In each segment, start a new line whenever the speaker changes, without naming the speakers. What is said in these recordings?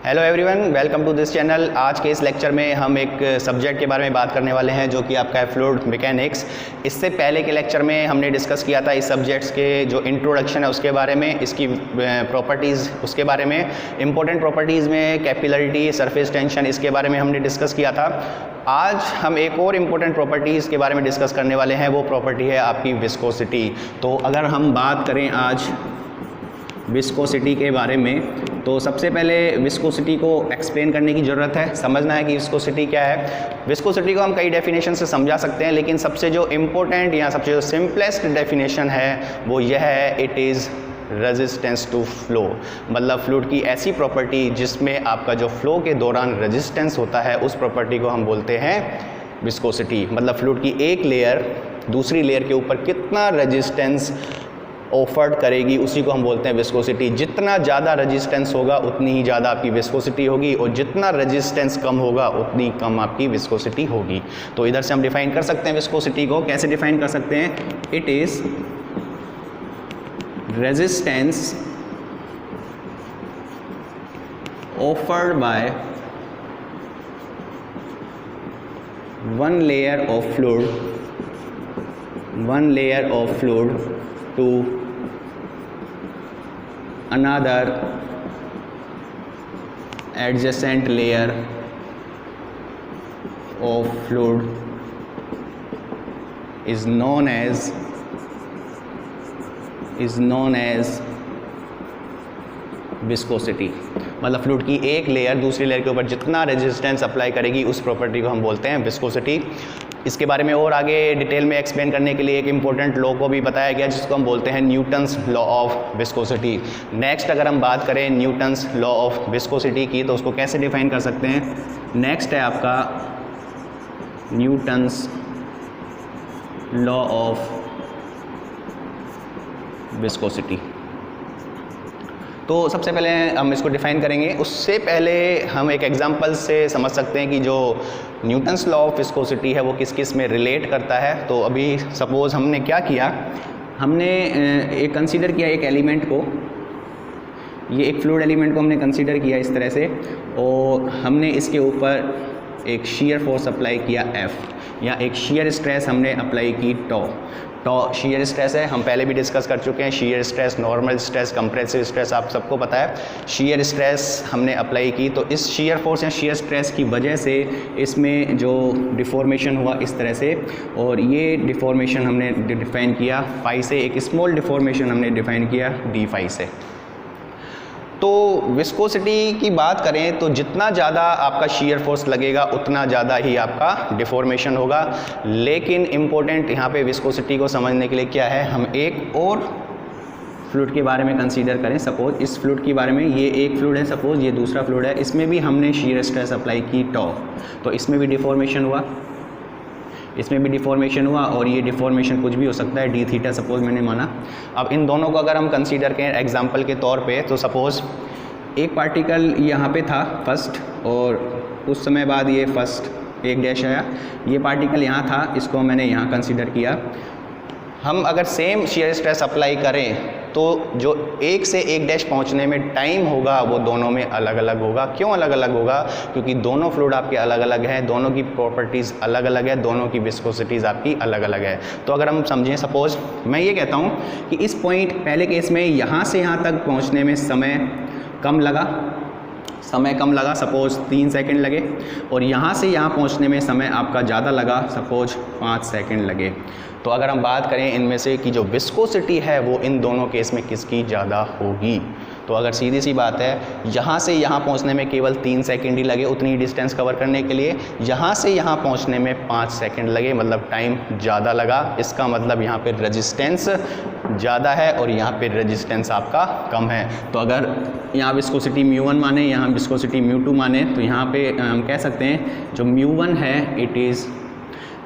Hello everyone, welcome to this channel. आज के इस लेक्चर में हम एक सब्जेक्ट के बारे में बात करने वाले हैं जो कि आपका है फ्लूइड मैकेनिक्स। इससे पहले के लेक्चर में हमने डिस्कस किया था इस सब्जेक्ट्स के जो इंट्रोडक्शन है उसके बारे में, इसकी प्रॉपर्टीज़ उसके बारे में, इंपॉर्टेंट प्रॉपर्टीज़ में कैपिलरिटी, सरफेस टेंशन, इसके बारे में हमने डिस्कस किया था। आज हम एक और इम्पोर्टेंट प्रॉपर्टीज़ के बारे में डिस्कस करने वाले हैं, वो प्रॉपर्टी है आपकी विस्कोसिटी। तो अगर हम बात करें आज विस्कोसिटी के बारे में, तो सबसे पहले विस्कोसिटी को एक्सप्लेन करने की ज़रूरत है, समझना है कि विस्कोसिटी क्या है। विस्कोसिटी को हम कई डेफिनेशन से समझा सकते हैं, लेकिन सबसे जो इम्पोर्टेंट या सबसे जो सिंपलेस्ट डेफिनेशन है वो यह है, it is resistance to flow. मतलब फ्लूइड की ऐसी प्रॉपर्टी जिसमें आपका जो फ्लो के दौरान रेजिस्टेंस होता है, उस प्रॉपर्टी को हम बोलते हैं विस्कोसिटी। मतलब फ्लूइड की एक लेयर दूसरी लेयर के ऊपर कितना रेजिस्टेंस ऑफर्ड करेगी, उसी को हम बोलते हैं विस्कोसिटी। जितना ज़्यादा रेजिस्टेंस होगा उतनी ही ज़्यादा आपकी विस्कोसिटी होगी, और जितना रेजिस्टेंस कम होगा उतनी कम आपकी विस्कोसिटी होगी। तो इधर से हम डिफाइन कर सकते हैं विस्कोसिटी को। कैसे डिफाइन कर सकते हैं? It is resistance offered by one layer of fluid to another adjacent layer of fluid is known as viscosity. मतलब फ्लूइड की एक लेयर दूसरी लेयर के ऊपर जितना रेजिस्टेंस अप्लाई करेगी, उस प्रॉपर्टी को हम बोलते हैं विस्कोसिटी। इसके बारे में और आगे डिटेल में एक्सप्लेन करने के लिए एक इम्पोर्टेंट लॉ को भी बताया गया, जिसको हम बोलते हैं Newton's law of viscosity. Next अगर हम बात करें न्यूटन्स लॉ ऑफ विस्कोसिटी की, तो उसको कैसे डिफाइन कर सकते हैं? नेक्स्ट है आपका न्यूटन्स लॉ ऑफ विस्कोसिटी। तो सबसे पहले हम इसको डिफ़ाइन करेंगे, उससे पहले हम एक एग्जांपल से समझ सकते हैं कि जो न्यूटन्स लॉ ऑफ विस्कोसिटी है वो किस किस में रिलेट करता है। तो अभी सपोज़ हमने क्या किया, हमने एक कंसीडर किया एक एलिमेंट को, ये एक फ्लूइड एलिमेंट को हमने कंसीडर किया इस तरह से, और हमने इसके ऊपर एक शीयर फोर्स अप्लाई किया F, या एक शीयर स्ट्रेस हमने अप्लाई की टॉ शीयर स्ट्रेस है, हम पहले भी डिस्कस कर चुके हैं। Shear stress, normal stress, compressive stress आप सबको पता है। शीयर स्ट्रेस हमने अप्लाई की, तो इस शीयर फोर्स या शीयर स्ट्रेस की वजह से इसमें जो डिफॉर्मेशन हुआ इस तरह से, और ये डिफॉर्मेशन हमने डिफाइन किया फाई से, एक स्मॉल डिफॉर्मेशन हमने डिफाइन किया डी फाई से। तो विस्कोसिटी की बात करें तो जितना ज़्यादा आपका शीयर फोर्स लगेगा उतना ज़्यादा ही आपका डिफॉर्मेशन होगा। लेकिन इम्पोर्टेंट यहाँ पे विस्कोसिटी को समझने के लिए क्या है, हम एक और फ्लूइड के बारे में कंसीडर करें। सपोज इस फ्लूइड के बारे में, ये एक फ्लूइड है, सपोज ये दूसरा फ्लूइड है, इसमें भी हमने शीयर स्ट्रेस अप्लाई की टॉ, तो इसमें भी डिफॉर्मेशन हुआ, और ये डिफॉर्मेशन कुछ भी हो सकता है, डी थीटा सपोज मैंने माना। अब इन दोनों को अगर हम कंसीडर करें एग्जांपल के तौर पे, तो सपोज एक पार्टिकल यहाँ पे था फर्स्ट, और कुछ समय बाद ये फर्स्ट एक डैश आया, ये पार्टिकल यहाँ था, इसको मैंने यहाँ कंसीडर किया। हम अगर सेम शीयर स्ट्रेस अप्लाई करें तो जो एक से एक डैश पहुंचने में टाइम होगा वो दोनों में अलग अलग होगा। क्यों अलग अलग होगा? क्योंकि दोनों फ्लूइड आपके अलग अलग हैं, दोनों की प्रॉपर्टीज़ अलग अलग है, दोनों की विस्कोसिटीज़ आपकी अलग अलग है। तो अगर हम समझें, सपोज मैं ये कहता हूँ कि इस पॉइंट पहले केस में यहाँ से यहाँ तक पहुँचने में समय कम लगा, सपोज 3 सेकंड लगे, और यहाँ से यहाँ पहुँचने में समय आपका ज़्यादा लगा, सपोज 5 सेकंड लगे। तो अगर हम बात करें इनमें से कि जो विस्कोसिटी है वो इन दोनों केस में किसकी ज़्यादा होगी, तो अगर सीधी सी बात है, यहाँ से यहाँ पहुँचने में केवल 3 सेकंड ही लगे उतनी डिस्टेंस कवर करने के लिए, यहाँ से यहाँ पहुँचने में 5 सेकंड लगे, मतलब टाइम ज़्यादा लगा। इसका मतलब यहाँ पे रेजिस्टेंस ज़्यादा है और यहाँ पे रेजिस्टेंस आपका कम है। तो अगर यहाँ विस्कोसिटी μ1 माने, यहाँ विस्कोसिटी μ2 माने, तो यहाँ पे हम कह सकते हैं जो μ1 है इट इज़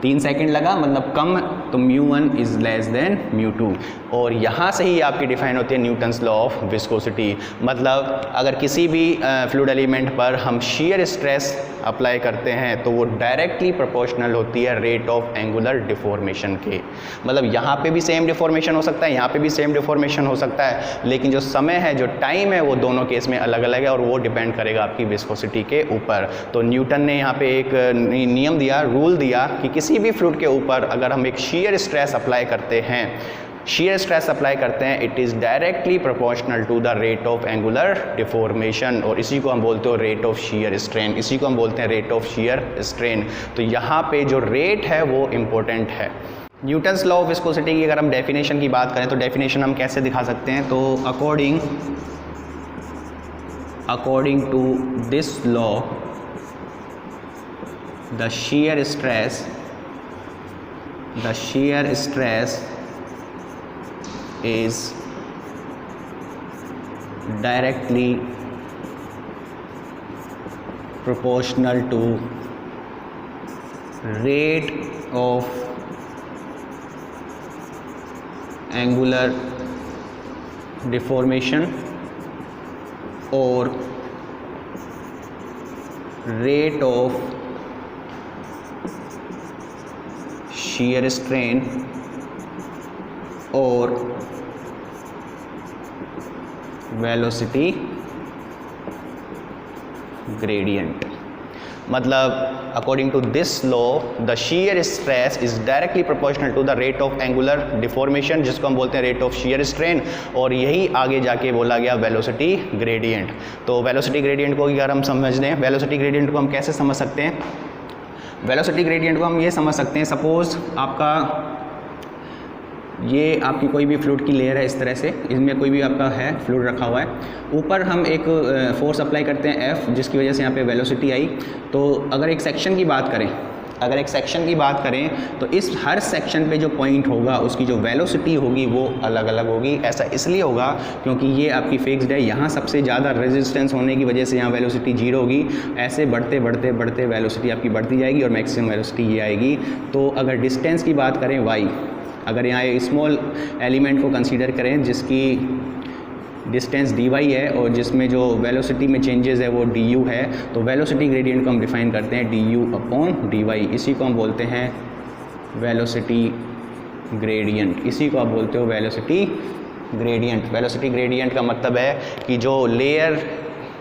3 सेकंड लगा मतलब कम, तो μ1 इज़ लेस देन μ2। और यहाँ से ही आपकी डिफाइन होती है न्यूटन्स लॉ ऑफ विस्कोसिटी। मतलब अगर किसी भी फ्लूइड एलिमेंट पर हम shear स्ट्रेस अप्लाई करते हैं तो वो डायरेक्टली प्रोपोर्शनल होती है रेट ऑफ एंगुलर डिफॉर्मेशन के। मतलब यहाँ पे भी सेम डिफॉर्मेशन हो सकता है, यहाँ पे भी सेम डिफॉर्मेशन हो सकता है, लेकिन जो समय है, जो टाइम है, वो दोनों केस में अलग अलग है और वो डिपेंड करेगा आपकी विस्कोसिटी के ऊपर। तो न्यूटन ने यहाँ पे एक नियम दिया, रूल दिया कि किसी भी फ्लूइड के ऊपर अगर हम एक shear स्ट्रेस अप्लाई करते हैं, shear स्ट्रेस अप्लाई करते हैं, it is directly proportional to the rate of angular deformation, और इसी को हम बोलते हो रेट ऑफ shear स्ट्रेन, इसी को हम बोलते हैं रेट ऑफ shear स्ट्रेन। तो यहाँ पे जो रेट है वो इम्पोर्टेंट है। न्यूटन्स लॉ ऑफ विस्कोसिटी की अगर हम डेफिनेशन की बात करें तो डेफिनेशन हम कैसे दिखा सकते हैं, तो according to this law the shear stress is directly proportional to rate of angular deformation or rate of shear strain और velocity gradient। मतलब according to this law the shear stress is directly proportional to the rate of angular deformation, जिसको हम बोलते हैं rate of shear strain, और यही आगे जाके बोला गया वेलोसिटी ग्रेडियंट। तो वेलोसिटी ग्रेडियंट को अगर हम समझ लें, वेलोसिटी ग्रेडियंट को हम कैसे समझ सकते हैं, वेलोसिटी ग्रेडियंट को हम ये समझ सकते हैं, सपोज आपका ये आपकी कोई भी फ्लूइड की लेयर है, इस तरह से इसमें कोई भी आपका है फ्लूइड रखा हुआ है, ऊपर हम एक फोर्स अप्लाई करते हैं F, जिसकी वजह से यहाँ पे वेलोसिटी आई। तो अगर एक सेक्शन की बात करें तो इस हर सेक्शन पे जो पॉइंट होगा उसकी जो वेलोसिटी होगी वो अलग अलग होगी। ऐसा इसलिए होगा क्योंकि ये आपकी फिक्स्ड है, यहाँ सबसे ज़्यादा रेजिस्टेंस होने की वजह से यहाँ वेलोसिटी 0 होगी। ऐसे बढ़ते बढ़ते बढ़ते वेलोसिटी आपकी बढ़ती जाएगी और मैक्सिमम वेलोसिटी ये आएगी। तो अगर डिस्टेंस की बात करें y, अगर यहाँ स्मॉल एलिमेंट को कंसीडर करें जिसकी डिस्टेंस dy है और जिसमें जो वेलोसिटी में चेंजेस है वो du है, तो वेलोसिटी ग्रेडियंट को हम डिफाइन करते हैं du/dy। इसी को हम बोलते हैं वेलोसिटी ग्रेडियंट, इसी को आप बोलते हो वेलोसिटी ग्रेडियंट। वेलोसिटी ग्रेडियंट का मतलब है कि जो लेयर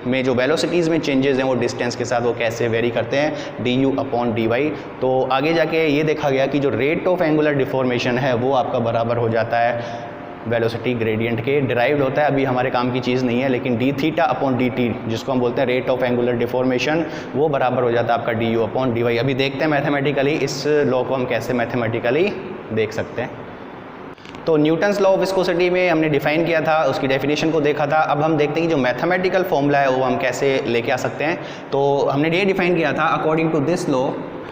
में जो वेलोसिटीज़ में चेंजेस हैं वो डिस्टेंस के साथ वो कैसे वेरी करते हैं, du/dy। तो आगे जाके ये देखा गया कि जो रेट ऑफ एंगुलर डिफॉर्मेशन है वो आपका बराबर हो जाता है वेलोसिटी ग्रेडियंट के, डिराइव्ड होता है, अभी हमारे काम की चीज़ नहीं है, लेकिन dθ/dt जिसको हम बोलते हैं रेट ऑफ एंगुलर डिफॉर्मेशन, वो बराबर हो जाता है आपका du/dy। अभी देखते हैं मैथमेटिकली इस लॉ को हम कैसे मैथमेटिकली देख सकते हैं। तो न्यूटन्स लॉ ऑफ विस्कोसिटी में हमने डिफाइन किया था, उसकी डेफिनेशन को देखा था। अब हम देखते हैं कि जो मैथमेटिकल फॉर्मूला है वो हम कैसे लेके आ सकते हैं। तो हमने ये डिफाइन किया था, according to this law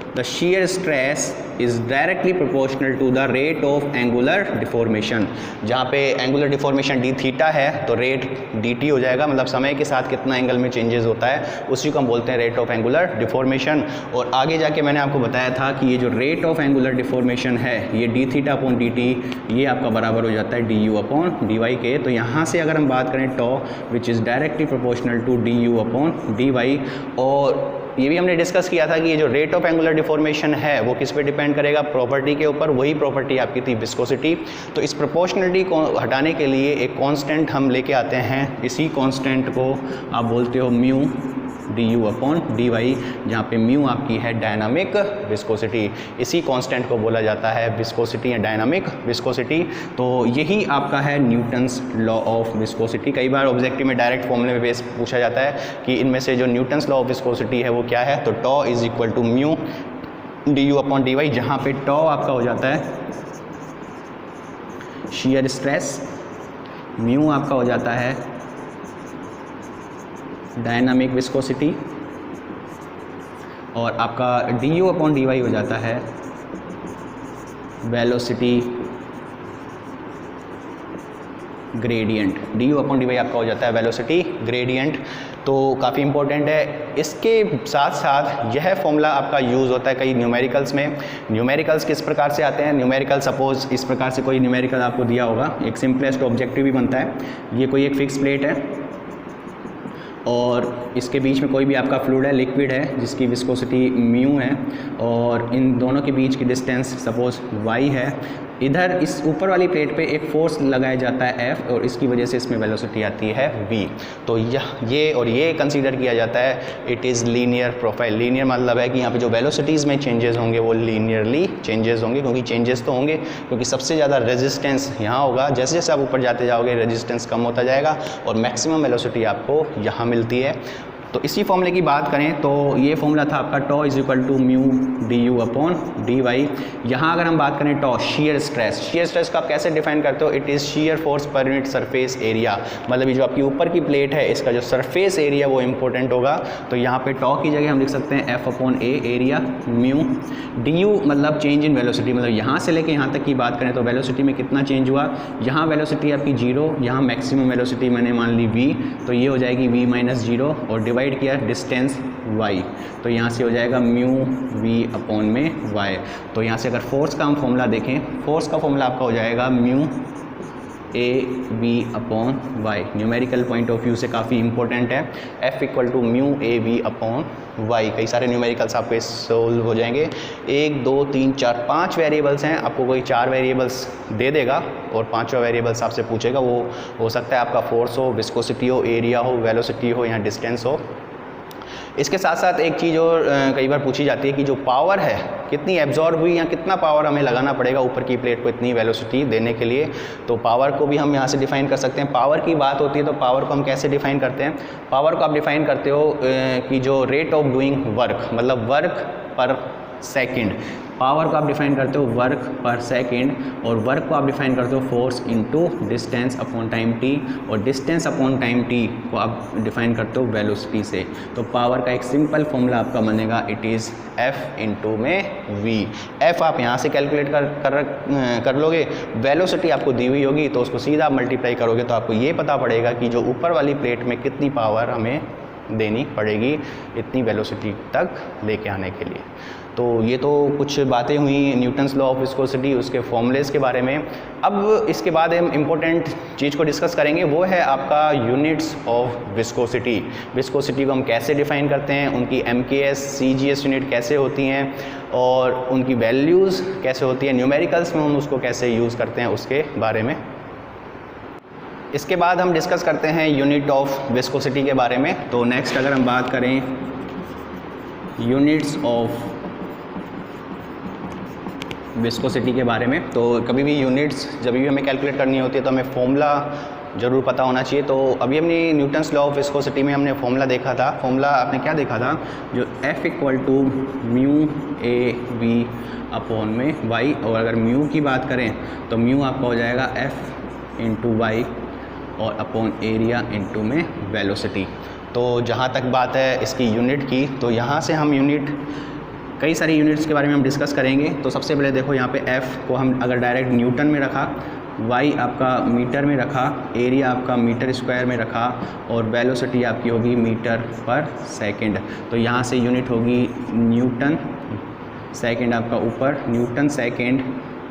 the shear stress is directly proportional to the rate of angular deformation। जहाँ पे एंगुलर डिफॉर्मेशन dθ है तो रेट dt हो जाएगा, मतलब समय के साथ कितना एंगल में चेंजेस होता है उसी को हम बोलते हैं रेट ऑफ एंगुलर डिफॉर्मेशन। और आगे जाके मैंने आपको बताया था कि ये जो रेट ऑफ एंगुलर डिफॉर्मेशन है ये dθ/dt ये आपका बराबर हो जाता है du/dy के। तो यहाँ से अगर हम बात करें tau which is directly proportional to du/dy, और ये भी हमने डिस्कस किया था कि ये जो रेट ऑफ एंगुलर डिफॉर्मेशन है वो किस पे डिपेंड करेगा, प्रॉपर्टी के ऊपर। वही प्रॉपर्टी आपकी थी विस्कोसिटी। तो इस प्रोपोर्शनलिटी को हटाने के लिए एक कांस्टेंट हम लेके आते हैं, इसी कांस्टेंट को आप बोलते हो म्यू du/dy, जहाँ पे म्यू आपकी है डायनामिक विस्कोसिटी। इसी कांस्टेंट को बोला जाता है विस्कोसिटी या डायनामिक विस्कोसिटी। तो यही आपका है न्यूटन्स लॉ ऑफ विस्कोसिटी। कई बार ऑब्जेक्टिव में डायरेक्ट फॉर्मूले में बेस पूछा जाता है कि इनमें से जो न्यूटन्स लॉ ऑफ विस्कोसिटी है वो क्या है, तो tau is equal to mu du/dy, जहाँ पे टॉ आपका हो जाता है shear स्ट्रेस, म्यू आपका हो जाता है डायनामिक विस्कोसिटी, और आपका du/dy हो जाता है वेलोसिटी ग्रेडियंट। du/dy आपका हो जाता है वेलोसिटी ग्रेडियंट। तो काफ़ी इंपॉर्टेंट है। इसके साथ साथ यह फॉर्मूला आपका यूज़ होता है कई न्यूमेरिकल्स में। न्यूमेरिकल्स किस प्रकार से आते हैं? न्यूमेरिकल सपोज इस प्रकार से कोई न्यूमेरिकल आपको दिया होगा, एक सिंपलेस्ट ऑब्जेक्टिव भी बनता है। ये कोई एक फिक्स प्लेट है और इसके बीच में कोई भी आपका फ्लूइड है, लिक्विड है, जिसकी विस्कोसिटी म्यू है और इन दोनों के बीच की डिस्टेंस सपोज y है। इधर इस ऊपर वाली प्लेट पे एक फोर्स लगाया जाता है F और इसकी वजह से इसमें वेलोसिटी आती है v। तो ये कंसीडर किया जाता है it is linear profile. Linear मतलब है कि यहाँ पे जो वेलोसिटीज़ में चेंजेस होंगे वो लीनियरली चेंजेस होंगे, क्योंकि चेंजेस तो होंगे क्योंकि सबसे ज़्यादा रेजिस्टेंस यहाँ होगा। जैसे जैसे आप ऊपर जाते जाओगे रेजिस्टेंस कम होता जाएगा और मैक्सिमम वेलोसिटी आपको यहाँ मिलती है। तो इसी फॉर्मूले की बात करें तो ये फॉर्मूला था आपका tau is equal to mu D U upon D Y. यहाँ अगर हम बात करें टॉ शियर स्ट्रेस को आप कैसे डिफाइन करते हो? It is shear force per unit surface area. मतलब ये जो आपकी ऊपर की प्लेट है इसका जो सरफेस एरिया वो इंपॉर्टेंट होगा। तो यहाँ पे टॉ की जगह हम लिख सकते हैं F upon A area mu. D you मतलब चेंज इन वेलोसिटी, मतलब यहाँ से लेके यहाँ तक की बात करें तो वेलोसिटी में कितना चेंज हुआ। यहाँ वेलोसिटी आपकी 0, यहाँ मैक्सिमम वेलोसिटी मैंने मान ली v, तो ये हो जाएगी v माइनस 0 और डिवाइड किया डिस्टेंस y, तो यहाँ से हो जाएगा म्यू v अपॉन में y। तो यहाँ से अगर फोर्स का हम फॉर्मूला देखें, फोर्स का फॉर्मूला आपका हो जाएगा mu A V upon Y. Numerical point of view से काफ़ी इंपॉर्टेंट है। F equal to mu A V upon Y. कई सारे न्यूमेरिकल्स आपके सोल्व हो जाएंगे। 1 2 3 4 5 वेरिएबल्स हैं, आपको कोई 4 वेरिएबल्स दे देगा और 5वां वेरिएबल्स आपसे पूछेगा। वो हो सकता है आपका फोर्स हो, विस्कोसिटी हो, एरिया हो, वेलोसिटी हो या डिस्टेंस हो। इसके साथ साथ एक चीज़ और कई बार पूछी जाती है कि जो पावर है कितनी एब्जॉर्ब हुई या कितना पावर हमें लगाना पड़ेगा ऊपर की प्लेट को इतनी वेलोसिटी देने के लिए। तो पावर को भी हम यहाँ से डिफ़ाइन कर सकते हैं। पावर की बात होती है तो पावर को हम कैसे डिफ़ाइन करते हैं? पावर को आप डिफ़ाइन करते हो कि जो रेट ऑफ डूइंग वर्क, मतलब वर्क पर सेकंड। पावर को आप डिफाइन करते हो वर्क पर सेकंड और वर्क को आप डिफाइन करते हो force into distance upon time T और डिस्टेंस अपॉन टाइम टी को आप डिफाइन करते हो वेलोसिटी से। तो पावर का एक सिंपल फॉर्मूला आपका बनेगा इट इज़ F इनटू में V। F आप यहाँ से कैलकुलेट कर लोगे, वेलोसिटी आपको दी हुई होगी तो उसको सीधा मल्टीप्लाई करोगे तो आपको ये पता पड़ेगा कि जो ऊपर वाली प्लेट में कितनी पावर हमें देनी पड़ेगी इतनी वेलोसिटी तक लेके आने के लिए। तो ये तो कुछ बातें हुई न्यूटन्स लॉ ऑफ विस्कोसिटी, उसके फॉर्मूलेस के बारे में। अब इसके बाद हम इम्पोर्टेंट चीज़ को डिस्कस करेंगे, वो है आपका यूनिट्स ऑफ विस्कोसिटी। विस्कोसिटी को हम कैसे डिफ़ाइन करते हैं, उनकी MKS CGS यूनिट कैसे होती हैं और उनकी वैल्यूज़ कैसे होती हैं, न्यूमेरिकल्स में हम उसको कैसे यूज़ करते हैं उसके बारे में। इसके बाद हम डिस्कस करते हैं यूनिट ऑफ विस्कोसिटी के बारे में। तो नेक्स्ट अगर हम बात करें यूनिट्स ऑफ विस्कोसिटी के बारे में, तो कभी भी यूनिट्स जब भी हमें कैलकुलेट करनी होती है तो हमें फॉर्मूला ज़रूर पता होना चाहिए। तो अभी हमने न्यूटन्स लॉ ऑफ विस्कोसिटी में हमने फॉर्मूला देखा था। फॉर्मूला आपने क्या देखा था? जो F equal to mu A V upon में वाई, और अगर म्यू की बात करें तो म्यू आपका हो जाएगा F इंटू वाई और अपॉन एरिया इंटू में वेलोसिटी। तो जहाँ तक बात है इसकी यूनिट की, तो यहाँ से हम यूनिट, कई सारी यूनिट्स के बारे में हम डिस्कस करेंगे। तो सबसे पहले देखो यहाँ पे F को हम अगर डायरेक्ट न्यूटन में रखा, y आपका मीटर में रखा, एरिया आपका मीटर स्क्वायर में रखा और वेलोसिटी आपकी होगी मीटर पर सेकंड। तो यहाँ से यूनिट होगी न्यूटन, सेकंड आपका ऊपर, न्यूटन सेकंड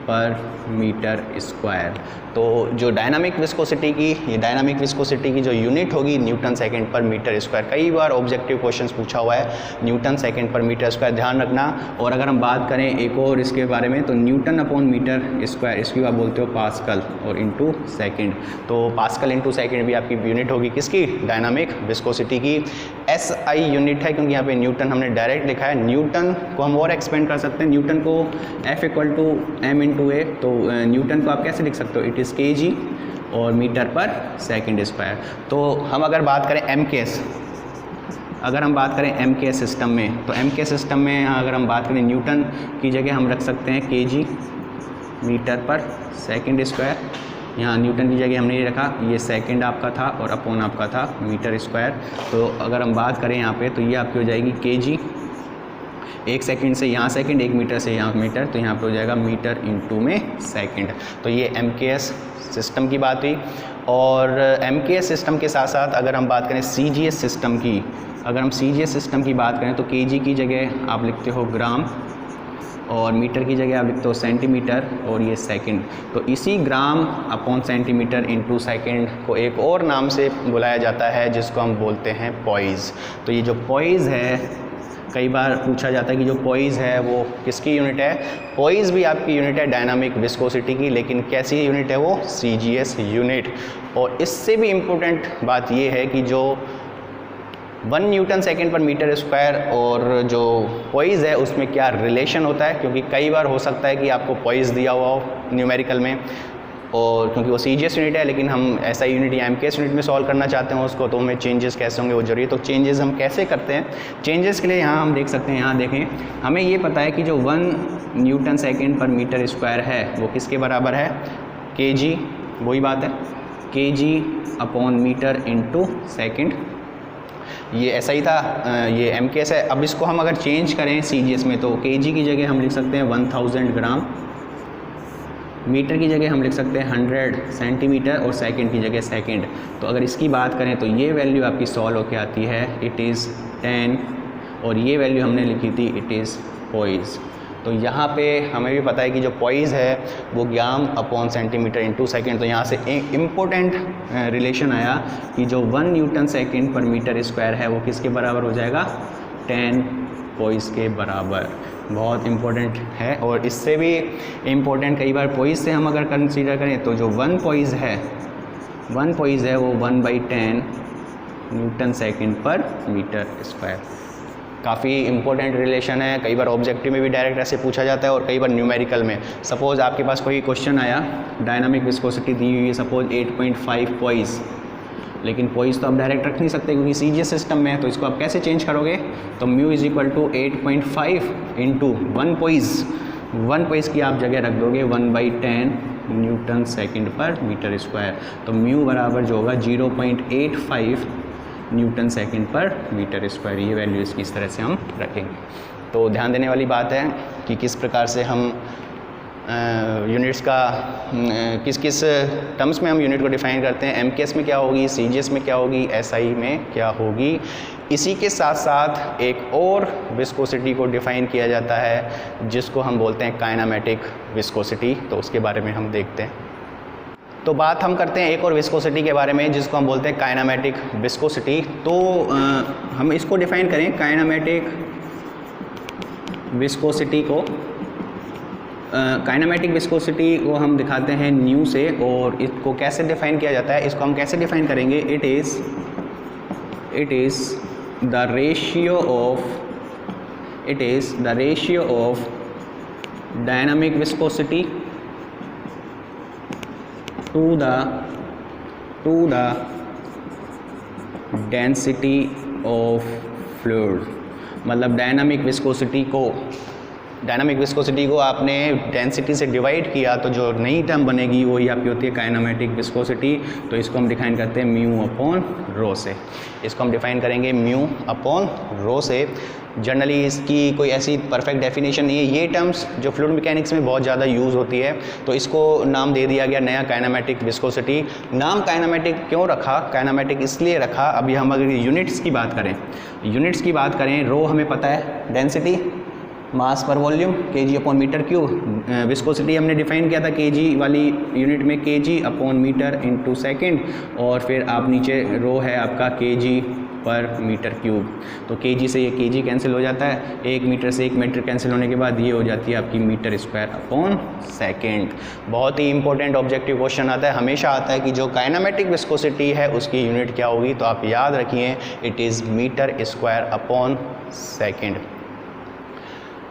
पर मीटर स्क्वायर। तो जो डायनामिक विस्कोसिटी की, ये डायनामिक विस्कोसिटी की जो यूनिट होगी न्यूटन सेकंड पर मीटर स्क्वायर। कई बार ऑब्जेक्टिव क्वेश्चंस पूछा हुआ है न्यूटन सेकंड पर मीटर स्क्वायर, ध्यान रखना। और अगर हम बात करें एक और इसके बारे में, तो न्यूटन अपॉन मीटर स्क्वायर, इसकी आप बोलते हो पास्कल और इंटू सेकेंड। तो पास्कल इंटू सेकेंड भी आपकी यूनिट होगी किसकी? डायनामिक विस्कोसिटी की। SI यूनिट है क्योंकि यहाँ पे न्यूटन हमने डायरेक्ट लिखा है। न्यूटन को हम और एक्सपेंड कर सकते हैं, न्यूटन को F equal to M into a. तो न्यूटन को आप कैसे लिख सकते हो? इट इज़ kg और मीटर पर सेकंड स्क्वायर। तो हम अगर बात करें MKS, अगर हम बात करें MKS सिस्टम में, तो MKS सिस्टम में अगर हम बात करें न्यूटन की जगह हम रख सकते हैं kg metre per second square. यहाँ न्यूटन की जगह हमने ये रखा, ये सेकंड आपका था और अपॉन आपका था मीटर स्क्वायर। तो अगर हम बात करें यहाँ पे तो ये आपकी हो जाएगी kg 1 सेकंड से यहाँ सेकंड, 1 मीटर से यहाँ मीटर, तो यहाँ पे हो जाएगा मीटर इंटू में सेकंड। तो ये MKS सिस्टम की बात हुई। और MKS सिस्टम के साथ साथ अगर हम बात करें CGS सिस्टम की, अगर हम CGS सिस्टम की बात करें तो kg की जगह आप लिखते हो ग्राम और मीटर की जगह आप लिखते हो सेंटीमीटर और ये सेकंड। तो इसी ग्राम अपॉन सेंटीमीटर इंटू सेकंड को एक और नाम से बुलाया जाता है जिसको हम बोलते हैं पॉइज़। तो ये जो पॉइज़ है, कई बार पूछा जाता है कि जो पॉइज़ है वो किसकी यूनिट है। पॉइज़ भी आपकी यूनिट है डायनामिक विस्कोसिटी की, लेकिन कैसी यूनिट है वो, CGS यूनिट। और इससे भी इम्पोर्टेंट बात ये है कि जो 1 न्यूटन सेकेंड पर मीटर स्क्वायर और जो पॉइज़ है उसमें क्या रिलेशन होता है, क्योंकि कई बार हो सकता है कि आपको पॉइज़ दिया हुआ हो न्यूमेरिकल में, और क्योंकि वो CGS यूनिट है लेकिन हम SI यूनिट या MKS यूनिट में सॉल्व करना चाहते हैं उसको, तो हमें चेंजेस कैसे होंगे वो जरूरी है। तो चेंजेस हम कैसे करते हैं, चेंजेस के लिए यहाँ हम देख सकते हैं, यहाँ देखें, हमें ये पता है कि जो 1 न्यूटन सेकेंड पर मीटर स्क्वायर है वो किसके बराबर है, kg, वही बात है, kg upon metre into second. ये SI था, ये MKS है। अब इसको हम अगर चेंज करें CGS में तो kg की जगह हम लिख सकते हैं 1000 ग्राम, मीटर की जगह हम लिख सकते हैं 100 सेंटीमीटर और सेकंड की जगह सेकंड। तो अगर इसकी बात करें तो ये वैल्यू आपकी सॉल्व होकर आती है, इट इज़ 10, और ये वैल्यू हमने लिखी थी, इट इज़ पॉइज़। तो यहाँ पे हमें भी पता है कि जो पॉइज़ है वो ग्राम अपॉन सेंटीमीटर इंटू सेकेंड। तो यहाँ से एक इम्पोर्टेंट रिलेशन आया कि जो 1 न्यूटन सेकेंड पर मीटर स्क्वायर है वो किसके बराबर हो जाएगा, 10 पॉइज़ के बराबर। बहुत इम्पोर्टेंट है। और इससे भी इम्पोर्टेंट, कई बार पॉइज़ से हम अगर कंसीडर करें तो जो 1 पॉइज़ है वो 1/10 न्यूटन सेकेंड पर मीटर स्क्वायर। काफ़ी इंपॉर्टेंट रिलेशन है। कई बार ऑब्जेक्टिव में भी डायरेक्ट ऐसे पूछा जाता है और कई बार न्यूमेरिकल में। सपोज़ आपके पास कोई क्वेश्चन आया, डायनामिक विस्कोसिटी दी हुई है सपोज 8.5 पॉइज़, लेकिन पॉइज़ तो आप डायरेक्ट रख नहीं सकते क्योंकि CGS सिस्टम में है, तो इसको आप कैसे चेंज करोगे, तो mu is equal to 8.5 into 1 poise की आप जगह रख दोगे 1/10 न्यूटन सेकेंड पर मीटर स्क्वायर। तो म्यू बराबर जो होगा 0.85 न्यूटन सेकेंड पर मीटर स्क्वायर। ये वैल्यू इसकी इस तरह से हम रखेंगे। तो ध्यान देने वाली बात है कि किस प्रकार से हम यूनिट्स का किस किस टर्म्स में हम यूनिट को डिफ़ाइन करते हैं। MKS में क्या होगी, CGS में क्या होगी, SI में क्या होगी। इसी के साथ साथ एक और विस्कोसिटी को डिफ़ाइन किया जाता है जिसको हम बोलते हैं काइनामेटिक विस्कोसिटी। तो उसके बारे में हम देखते हैं। तो बात हम करते हैं एक और विस्कोसिटी के बारे में जिसको हम बोलते हैं काइनामेटिक विस्कोसिटी। तो हम इसको डिफ़ाइन करें, काइनामेटिक विस्कोसिटी को हम दिखाते हैं न्यू से। और इसको कैसे डिफ़ाइन किया जाता है, इसको हम कैसे डिफ़ाइन करेंगे, it is the ratio of dynamic viscosity to the density of fluid। मतलब डायनामिक विस्कोसिटी को आपने डेंसिटी से डिवाइड किया तो जो नई टर्म बनेगी वही आपकी होती है काइनामेटिक विस्कोसिटी। तो इसको हम डिफाइन करते हैं म्यू अपॉन रो से। इसको हम डिफाइन करेंगे म्यू अपॉन रो से। जनरली इसकी कोई ऐसी परफेक्ट डेफिनेशन नहीं है। ये टर्म्स जो फ्लूइड मैकेनिक्स में बहुत ज़्यादा यूज़ होती है, तो इसको नाम दे दिया गया नया काइनामेटिक विस्कोसिटी। नाम काइनामेटिक क्यों रखा, काइनामेटिक इसलिए रखा, अभी हम अगर यूनिट्स की बात करें, रो हमें पता है डेंसिटी, मास पर volume kg upon metre cube. Viscosity हमने डिफाइन किया था kg वाली यूनिट में, kg upon metre into second, और फिर आप नीचे रो है आपका kg पर मीटर क्यूब। तो kg से ये kg कैंसिल हो जाता है, 1 मीटर से 1 मीटर कैंसिल होने के बाद ये हो जाती है आपकी मीटर स्क्वायर अपॉन सेकेंड। बहुत ही इंपॉर्टेंट ऑब्जेक्टिव क्वेश्चन आता है, हमेशा आता है कि जो काइनामेटिक विस्कोसिटी है उसकी यूनिट क्या होगी। तो आप याद रखिए, it is metre square upon second.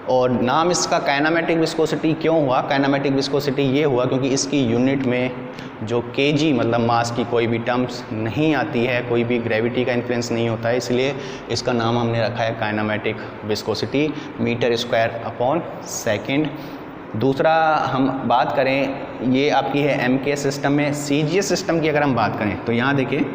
और नाम इसका काइनामेटिक विस्कोसिटी क्यों हुआ, काइनामेटिक विस्कोसिटी ये हुआ क्योंकि इसकी यूनिट में जो kg मतलब मास की कोई भी टर्म्स नहीं आती है, कोई भी ग्रेविटी का इन्फ्लुएंस नहीं होता है, इसलिए इसका नाम हमने रखा है kinematic viscosity, metre square upon second. दूसरा हम बात करें, ये आपकी है MKS सिस्टम में। CGS सिस्टम की अगर हम बात करें तो यहाँ देखिए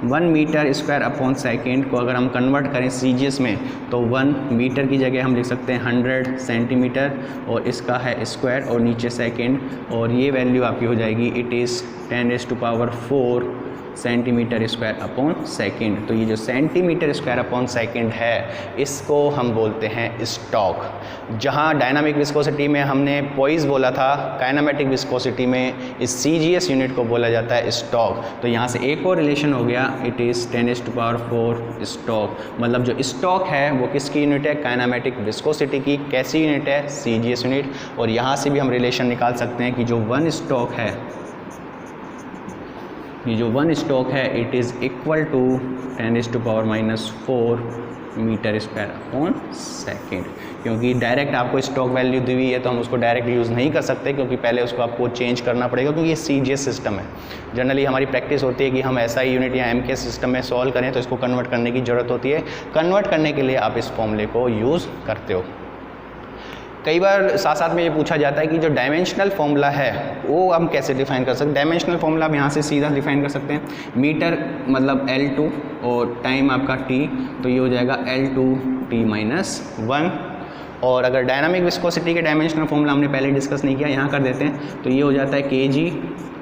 1 मीटर स्क्वायर अपॉन सेकेंड को अगर हम कन्वर्ट करें CGS में तो 1 मीटर की जगह हम लिख सकते हैं 100 सेंटीमीटर, और इसका है स्क्वायर और नीचे सेकेंड, और ये वैल्यू आपकी हो जाएगी it is 10⁴ centimetre square upon second. तो ये जो सेंटीमीटर स्क्वायर अपॉन सेकेंड है इसको हम बोलते हैं स्टॉक। जहाँ डायनामिक विस्कोसिटी में हमने पॉइस बोला था, काइनेमेटिक विस्कोसिटी में इस CGS यूनिट को बोला जाता है स्टॉक। तो यहाँ से एक और रिलेशन हो गया, इट इज़ 10⁴ स्टॉक। मतलब जो स्टॉक है वो किसकी यूनिट है? काइनेमेटिक विस्कोसिटी की। कैसी यूनिट है? CGS unit. और यहाँ से भी हम रिलेशन निकाल सकते हैं कि जो 1 स्टॉक है, ये जो 1 स्टॉक है it is equal to 10⁻⁻⁴ metre square upon second. क्योंकि डायरेक्ट आपको स्टॉक वैल्यू दी हुई है तो हम उसको डायरेक्ट यूज़ नहीं कर सकते, क्योंकि पहले उसको आपको चेंज करना पड़ेगा, क्योंकि ये CGS सिस्टम है। जनरली हमारी प्रैक्टिस होती है कि हम SI यूनिट या MK सिस्टम में सॉल्व करें तो इसको कन्वर्ट करने की ज़रूरत होती है। कन्वर्ट करने के लिए आप इस फॉर्मूले को यूज़ करते हो। कई बार साथ साथ में ये पूछा जाता है कि जो डायमेंशनल फॉर्मूला है वो हम कैसे डिफाइन कर सकते हैं। डायमेंशनल फॉर्मूला आप यहाँ से सीधा डिफाइन कर सकते हैं। मीटर मतलब L2 और टाइम आपका T, तो ये हो जाएगा L2T-1। और अगर डायनामिक विस्कोसिटी के डायमेंशनल फॉर्मूला हमने पहले डिस्कस नहीं किया, यहाँ कर देते हैं, तो ये हो जाता है kg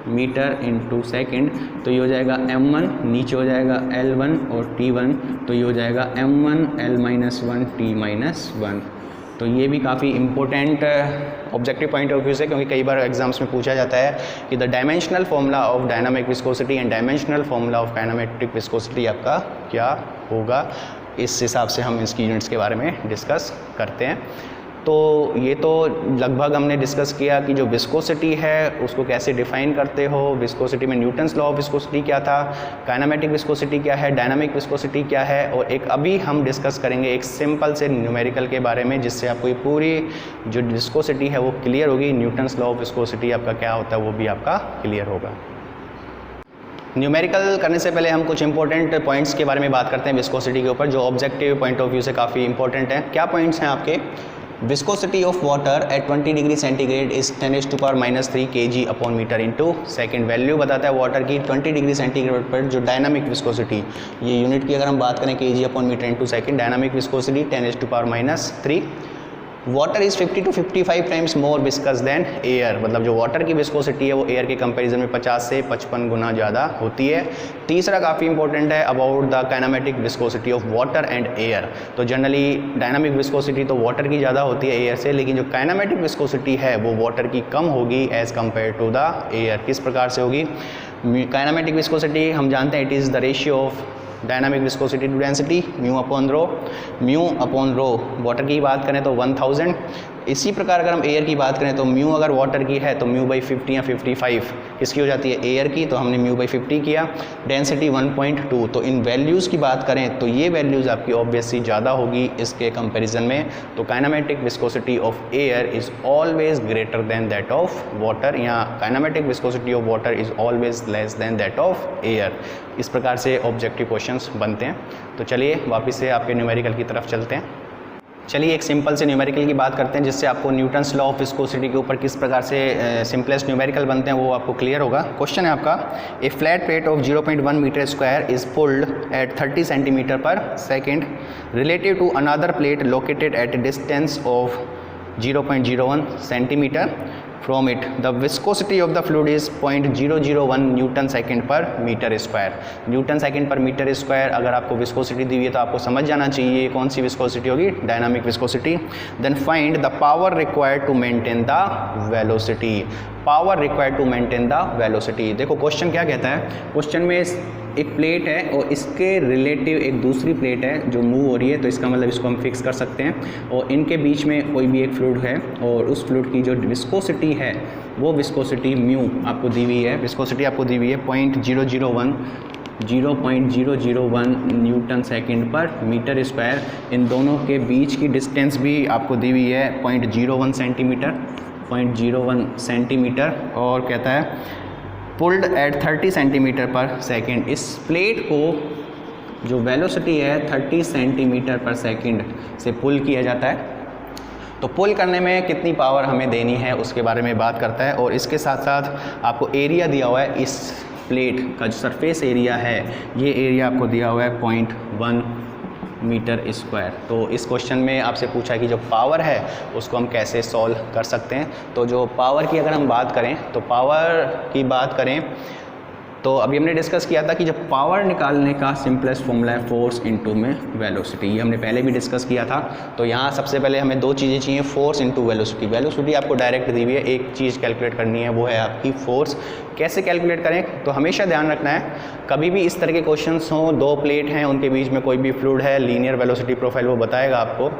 मीटर इंटू सेकेंड। तो ये हो जाएगा m1, नीचे हो जाएगा L1 और T1, तो ये हो जाएगा m1 L-1 T-1। तो ये भी काफ़ी important objective point of view से, क्योंकि कई बार एग्जाम्स में पूछा जाता है कि the dimensional formula of dynamic viscosity and dimensional formula of kinematic viscosity आपका क्या होगा। इस हिसाब से हम इसकी यूनिट्स के बारे में डिस्कस करते हैं। तो ये तो लगभग हमने डिस्कस किया कि जो विस्कोसिटी है उसको कैसे डिफाइन करते हो। विस्कोसिटी में न्यूटन्स लॉ ऑफ विस्कोसिटी क्या था, काइनेमेटिक विस्कोसिटी क्या है, डायनामिक विस्कोसिटी क्या है, और एक अभी हम डिस्कस करेंगे एक सिंपल से न्यूमेरिकल के बारे में, जिससे आपको ये पूरी जो विस्कोसिटी है वो क्लियर होगी। न्यूटन्स लॉ ऑफ विस्कोसिटी आपका क्या होता है वो भी आपका क्लियर होगा। न्यूमेरिकल करने से पहले हम कुछ इंपॉर्टेंट पॉइंट्स के बारे में बात करते हैं विस्कोसिटी के ऊपर, जो ऑब्जेक्टिव पॉइंट ऑफ व्यू से काफ़ी इंपॉर्टेंट है। क्या पॉइंट्स हैं आपके? Viscosity of water at 20 degree centigrade is 10⁻³ kg upon metre into second. Value बताता है वाटर की 20 डिग्री सेंटीग्रेड पर जो डायनामिक विस्कोसिटी, ये यूनिट की अगर हम बात करें kg upon metre into second, dynamic viscosity 10⁻³ water is 50 to 55 times more viscous than air. मतलब जो वाटर की विस्कोसिटी है वो एयर के कंपैरिजन में 50 से 55 गुना ज़्यादा होती है। तीसरा काफ़ी इंपॉर्टेंट है about the kinematic viscosity of water and air. तो जनरली डायनामिक विस्कोसिटी तो वाटर की ज़्यादा होती है एयर से, लेकिन जो काइनेमेटिक विस्कोसिटी है वो वाटर की कम होगी as compared to the air. किस प्रकार से होगी? काइनेमेटिक विस्कोसिटी हम जानते हैं it is the ratio of dynamic viscosity to density, mu upon rho. Water की बात करें तो 1000। इसी प्रकार अगर हम एयर की बात करें तो म्यू अगर वाटर की है तो म्यू बाई 50 या 55 किसकी हो जाती है? एयर की। तो हमने म्यू बाई 50 किया। डेंसिटी 1.2। तो इन वैल्यूज़ की बात करें तो ये वैल्यूज़ आपकी ऑब्वियसली ज़्यादा होगी इसके कंपैरिजन में। तो kinematic viscosity of air is always greater than that of water, या kinematic viscosity of water is always less than that of air. इस प्रकार से ऑब्जेक्टिव क्वेश्चंस बनते हैं। तो चलिए वापस से आपके न्यूमेरिकल की तरफ चलते हैं। चलिए एक सिंपल से न्यूमेरिकल की बात करते हैं, जिससे आपको न्यूटन्स लॉ ऑफ विस्कोसिटी के ऊपर किस प्रकार से सिंपलेस्ट न्यूमेरिकल बनते हैं वो आपको क्लियर होगा। क्वेश्चन है आपका, a flat plate of 0.1 metre square is pulled at 30 centimetre per second relative to another plate located at a distance of 0.01 centimetre from it. The viscosity of the fluid is 0.001 newton second पर metre square. Newton second पर metre square अगर आपको viscosity दी हुई है तो आपको समझ जाना चाहिए कौन सी विस्कोसिटी होगी? Dynamic viscosity. Then find the power required to maintain the velocity. Power required to maintain the velocity. देखो क्वेश्चन क्या कहता है, क्वेश्चन में एक प्लेट है और इसके रिलेटिव एक दूसरी प्लेट है जो मूव हो रही है, तो इसका मतलब इसको हम फिक्स कर सकते हैं। और इनके बीच में कोई भी एक फ्लूइड है और उस फ्लूइड की जो विस्कोसिटी है वो विस्कोसिटी म्यू आपको दी हुई है। विस्कोसिटी आपको दी हुई है 0.001 न्यूटन सेकेंड पर मीटर स्क्वायर। इन दोनों के बीच की डिस्टेंस भी आपको दी हुई है 0.01 सेंटीमीटर। और कहता है pulled at 30 centimetre per second. इस प्लेट को जो वेलोसिटी है 30 सेंटीमीटर पर सेकेंड से पुल किया जाता है। तो पुल करने में कितनी पावर हमें देनी है उसके बारे में बात करता है। और इसके साथ साथ आपको एरिया दिया हुआ है इस प्लेट का जो सरफेस एरिया है, ये एरिया आपको दिया हुआ है 0.1 मीटर स्क्वायर। तो इस क्वेश्चन में आपसे पूछा है कि जो पावर है उसको हम कैसे सॉल्व कर सकते हैं। तो जो पावर की अगर हम बात करें, तो पावर की बात करें तो अभी हमने डिस्कस किया था कि जब पावर निकालने का सिंपलेस्ट फॉर्मूला है फोर्स इनटू में वेलोसिटी, ये हमने पहले भी डिस्कस किया था। तो यहाँ सबसे पहले हमें दो चीज़ें चाहिए, फोर्स इनटू वेलोसिटी। वेलोसिटी आपको डायरेक्ट दी हुई है, एक चीज़ कैलकुलेट करनी है, वो है आपकी फोर्स। कैसे कैलकुलेट करें, तो हमेशा ध्यान रखना है कभी भी इस तरह के क्वेश्चंस हों, दो प्लेट हैं, उनके बीच में कोई भी फ्लूइड है, लीनियर वेलोसिटी प्रोफाइल वो बताएगा आपको,